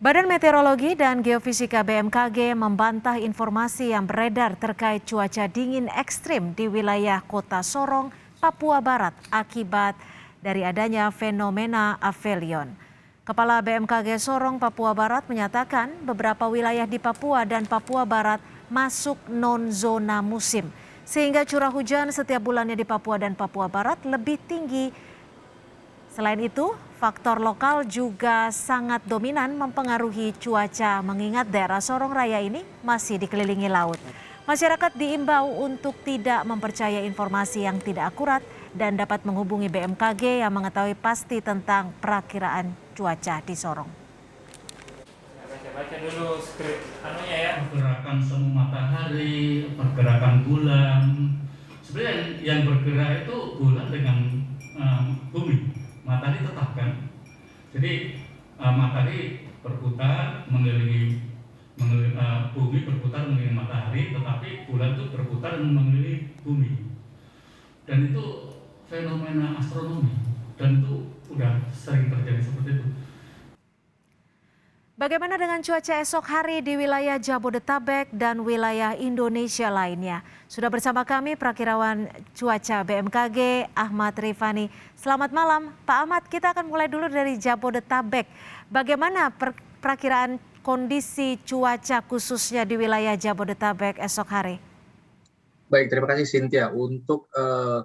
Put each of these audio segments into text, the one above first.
Badan Meteorologi dan Geofisika BMKG membantah informasi yang beredar terkait cuaca dingin ekstrim di wilayah Kota Sorong, Papua Barat akibat dari adanya fenomena aphelion. Kepala BMKG Sorong, Papua Barat menyatakan beberapa wilayah di Papua dan Papua Barat masuk non-zona musim, sehingga curah hujan setiap bulannya di Papua dan Papua Barat lebih tinggi. Selain itu, faktor lokal juga sangat dominan mempengaruhi cuaca mengingat daerah Sorong Raya ini masih dikelilingi laut. Masyarakat diimbau untuk tidak mempercaya informasi yang tidak akurat dan dapat menghubungi BMKG yang mengetahui pasti tentang perakiraan cuaca di Sorong. Baca dulu skrip anunya ya. Pergerakan semu matahari, pergerakan bulan. Sebenarnya yang bergerak itu bulan dengan bumi. Matahari tetap kan. Jadi matahari berputar mengelilingi bumi, berputar mengelilingi matahari, tetapi bulan itu berputar mengelilingi bumi. Dan itu fenomena astronomi, dan itu udah sering terjadi seperti itu. Bagaimana dengan cuaca esok hari di wilayah Jabodetabek dan wilayah Indonesia lainnya? Sudah bersama kami Prakirawan Cuaca BMKG Ahmad Rifani. Selamat malam Pak Ahmad, kita akan mulai dulu dari Jabodetabek. Bagaimana perakiraan kondisi cuaca khususnya di wilayah Jabodetabek esok hari? Baik, terima kasih Cynthia. Untuk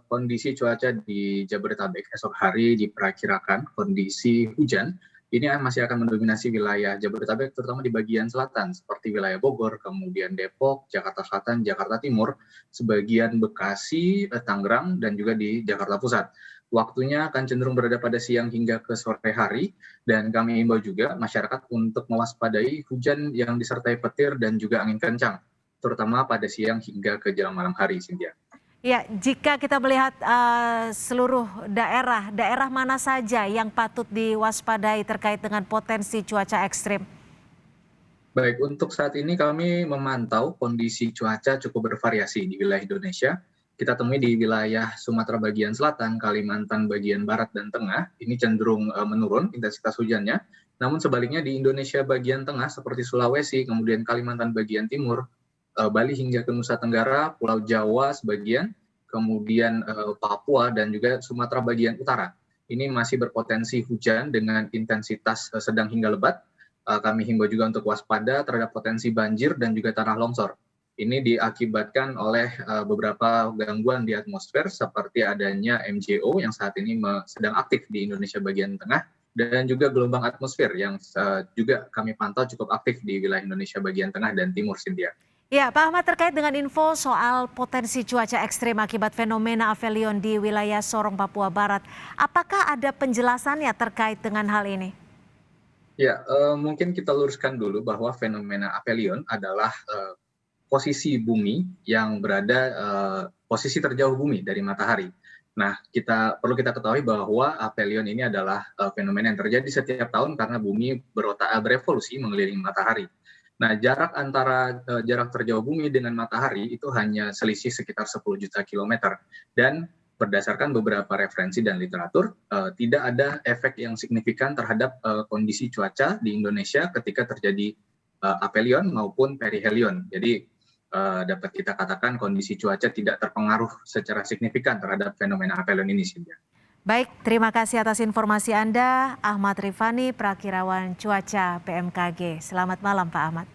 kondisi cuaca di Jabodetabek esok hari diperkirakan kondisi hujan ini masih akan mendominasi wilayah Jabodetabek, terutama di bagian selatan, seperti wilayah Bogor, kemudian Depok, Jakarta Selatan, Jakarta Timur, sebagian Bekasi, Tangerang, dan juga di Jakarta Pusat. Waktunya akan cenderung berada pada siang hingga ke sore hari, dan kami imbau juga masyarakat untuk mewaspadai hujan yang disertai petir dan juga angin kencang, terutama pada siang hingga ke jelang malam hari, Cynthia. Ya, jika kita melihat seluruh daerah mana saja yang patut diwaspadai terkait dengan potensi cuaca ekstrim? Baik, untuk saat ini kami memantau kondisi cuaca cukup bervariasi di wilayah Indonesia. Kita temui di wilayah Sumatera bagian selatan, Kalimantan bagian barat dan tengah, ini cenderung menurun intensitas hujannya. Namun sebaliknya di Indonesia bagian tengah seperti Sulawesi, kemudian Kalimantan bagian timur, Bali hingga ke Nusa Tenggara, Pulau Jawa sebagian, kemudian Papua dan juga Sumatera bagian utara. Ini masih berpotensi hujan dengan intensitas sedang hingga lebat. Kami himbau juga untuk waspada terhadap potensi banjir dan juga tanah longsor. Ini diakibatkan oleh beberapa gangguan di atmosfer seperti adanya MJO yang saat ini sedang aktif di Indonesia bagian tengah dan juga gelombang atmosfer yang juga kami pantau cukup aktif di wilayah Indonesia bagian tengah dan timur, Cynthia. Ya, Pak Ahmad, terkait dengan info soal potensi cuaca ekstrim akibat fenomena aphelion di wilayah Sorong, Papua Barat, apakah ada penjelasannya terkait dengan hal ini? Ya, mungkin kita luruskan dulu bahwa fenomena aphelion adalah posisi bumi yang berada posisi terjauh bumi dari matahari. Nah, perlu kita ketahui bahwa aphelion ini adalah fenomena yang terjadi setiap tahun karena bumi berevolusi mengelilingi matahari. Nah, jarak antara jarak terjauh bumi dengan matahari itu hanya selisih sekitar 10 juta kilometer. Dan berdasarkan beberapa referensi dan literatur, tidak ada efek yang signifikan terhadap kondisi cuaca di Indonesia ketika terjadi aphelion maupun perihelion. Jadi dapat kita katakan kondisi cuaca tidak terpengaruh secara signifikan terhadap fenomena aphelion ini, Cynthia. Baik, terima kasih atas informasi Anda, Ahmad Rifani, Prakirawan Cuaca BMKG. Selamat malam, Pak Ahmad.